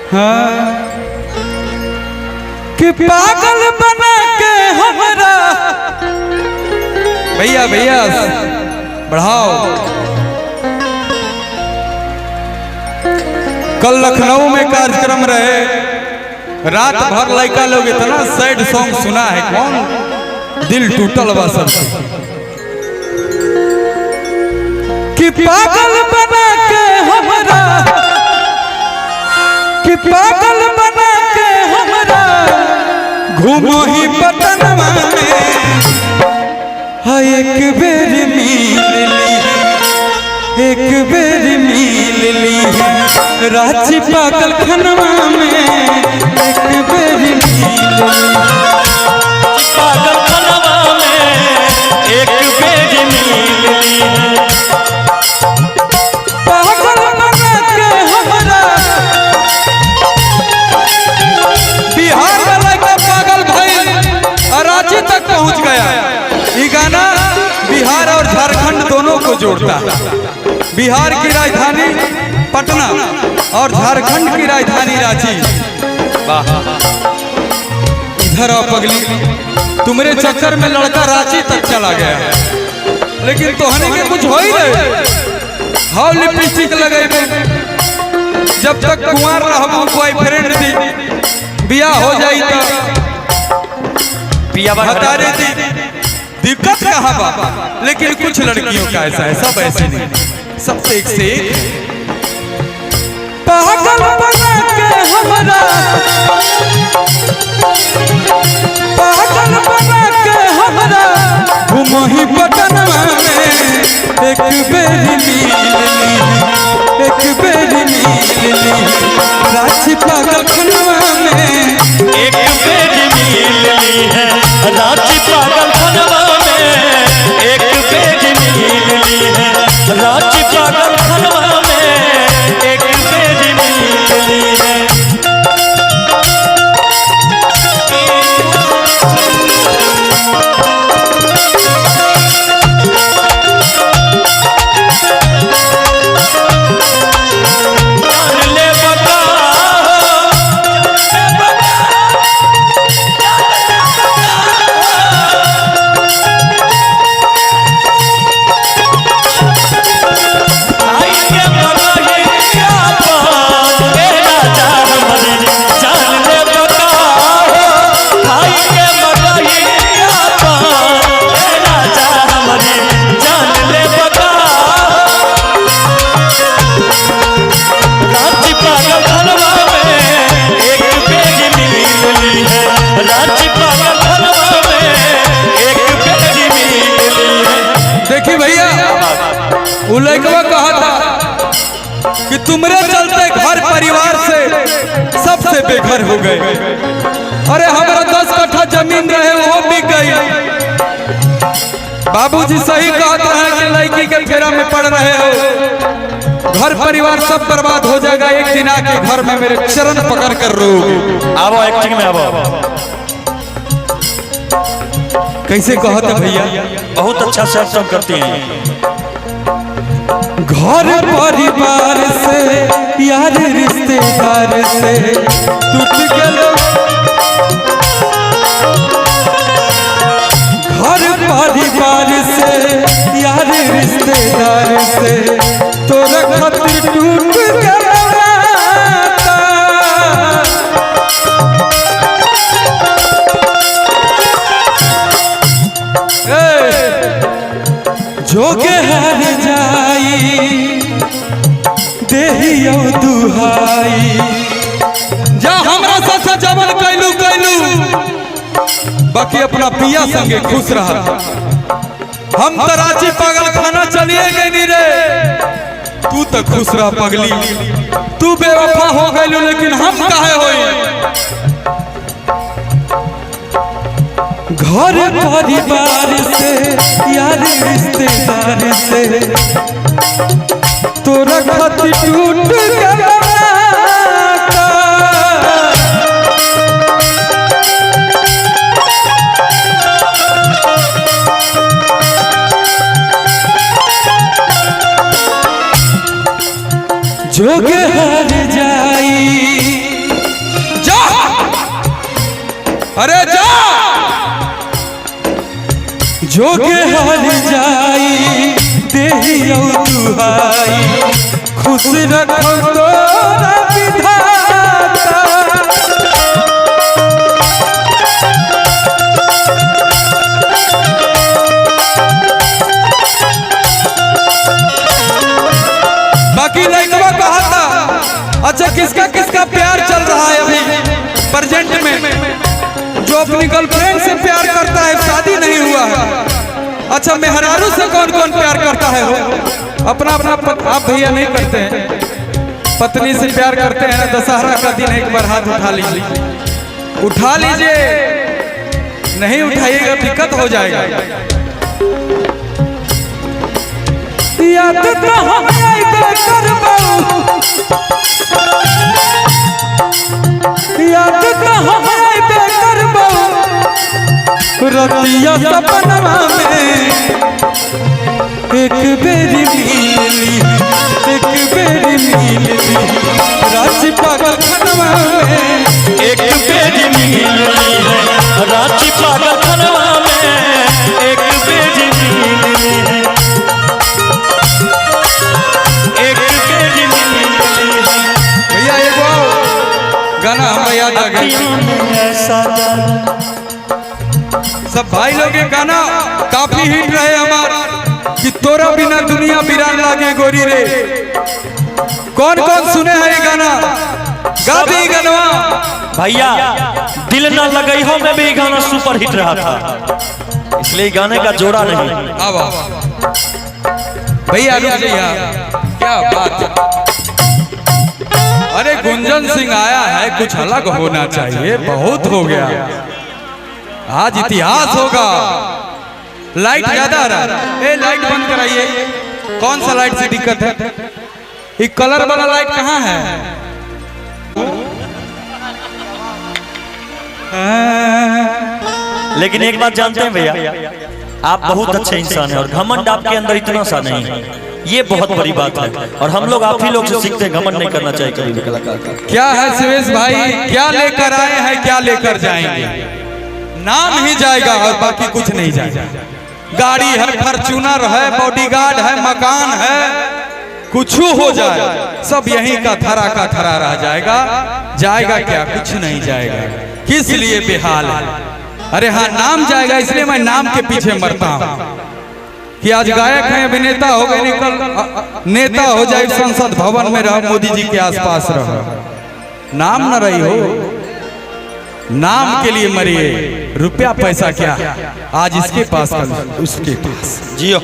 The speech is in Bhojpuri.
हाँ कि पागल बना के हमरा। भैया भैया बढ़ाओ। कल लखनऊ में कार्यक्रम रहे, रात भर लड़का लोग इतना सैड सॉन्ग सुना है, कौन दिल टूटल बा सबसे। कि पागल बना के हमरा, कि पागल बना के हमरा घूमो ही पटनवा में। हाँ एक बेर मिल ली, एक बेर मिल ली रांची पागल खनवा में। एक बेर मिल ली पागल खनवा में, एक बेर मिल ली। पागल बना के हमरा बिहार वाला का पागल भाई रांची तक पहुंच गया। ये गाना बिहार और झारखंड दोनों को जोड़ता है। बिहार की राजधानी पटना और झारखंड की राजधानी रांची। इधर आओ पगली, तुम्हारे चक्कर में लड़का रांची तक चला गया, लेकिन तोहने के कुछ हो ही रहे। हाउ लिपस्टिक लगे, जब तक कुंवार रहबो बॉयफ्रेंड दी, बियाह हो जाई तो पिया बता रही थी दिक्कत कहाँ बा। लेकिन कुछ लड़कियों का ऐसा है, सब ऐसे नहीं, सबसे एक से एक। पागल बना के हमरा, पागल बना के हमरा घूमो ही पटनवा में। एक बेर मिल ली, एक बेर मिल ली रांची पागल खनवा में। एक बेर मिल ली है रांची पागल खनवा में। एक बेर मिल ली है रांची पागल खनवा में। एक बेर मिल ली है। देखिए भैया, वो लड़का कहा था कि तुम्हारे चलते घर परिवार से सबसे बेघर हो गए। अरे हमारा 10 कट्ठा जमीन रहे वो बिक गई। बाबूजी सही कहते हैं कि लड़की के फेरा में पड़ रहे हो, घर परिवार सब बर्बाद हो जाएगा। एक दिन आके घर में मेरे चरण पकड़ कर रो। आओ एक्टिंग में आओ। कैसे कहते भैया, बहुत अच्छा से एक्टिंग करती हैं। घर परिवार से यार रिश्तेदार से टूट गया। घर परिवार से यार रिश्तेदार से तोरा खातिर टूट गया। जोगे हार जाई देहियो दुहाई। जा हमरा साथ जबल कैलू कैलू, बाकी अपना पिया संगे खुश रहा। हम तो रांची पागल खाना चलिए गए नी रे, तू तो खुश रह पगली। तू बेवफा हो गइलू, लेकिन हम काहे होई। घर परिवार से यार रिश्तेदार से तोरा खातिर टूट गया। जोगे हार जा जोगे हाल जाई देहियो दुहाई खुश रखो तोरा विधाता। बाकी लड़कवा कहा था अच्छा किसका किसका प्यार चल रहा है अभी प्रेजेंट में, जो अपनी गर्लफ्रेंड से प्यार करता है शादी नहीं हुआ है। अच्छा मेहरारू से कौन कौन प्यार करता है हो अपना अपना आप भैया नहीं करते हैं, पत्नी से प्यार करते हैं ना। दशहरा का दिन एक बार हाथ उठा लीजिए, उठा लीजिए, नहीं उठाइएगा दिक्कत हो जाएगा। याद रतिया सपनवा में एक बेरी मिली, एक बेरी मिली रांची पागल खनवा में एक बेरी मिली है रांची पागल खनवा में एक बेरी मिली है, एक बेरी मिली है। भैया एगो गाना हमें याद आ गया, सब भाई लोग के गाना काफी हिट रहे हमारा कि तोरा बिना दुनिया वीरान लागे गोरी रे। कौन कौन सुने हैं ये गाना? गा दी गाना भैया। दिल न लगई हो में भी गाना सुपर हिट रहा था, इसलिए गाने का जोड़ा नहीं। अब भैया रुक जाइए, क्या बात है। अरे गुंजन सिंह आया है, कुछ अलग होना चाहिए, बहुत हो गया, आज इतिहास होगा। लाइट ज्यादा आ रहा है, लाइट बंद कराइए। कौन सा लाइट से दिक्कत है? ये कलर वाला लाइट कहाँ है? लेकिन एक बात जानते हैं भैया, आप बहुत अच्छे इंसान हैं और घमंड आपके अंदर इतना सा नहीं है, ये बहुत बड़ी बात है। और हम लोग आप ही लोग से सीखते हैं घमंड नहीं करना चाहिए कभी कलाकार। क्या है सुरेश भाई, क्या लेकर आए हैं, क्या लेकर जाएंगे? नाम ही जाएगा और बाकी कुछ नहीं जाएगा। गाड़ी है, फॉर्च्यूनर है, बॉडीगार्ड है, मकान है, कुछ हो जाए सब यहीं का थरा रह जाएगा। जाएगा क्या? कुछ नहीं जाएगा। किस लिए बेहाल है? अरे हाँ नाम जाएगा, इसलिए मैं नाम के पीछे मरता हूँ कि आज गायक हैं, अभिनेता हो गए, निकल नेता हो जाए, संसद भवन में रहो, मोदी जी के आसपास रहो, नाम न रही हो। नाम के लिए मरिए, रुपया पैसा क्या आज इसके पास उसके पास। जियो।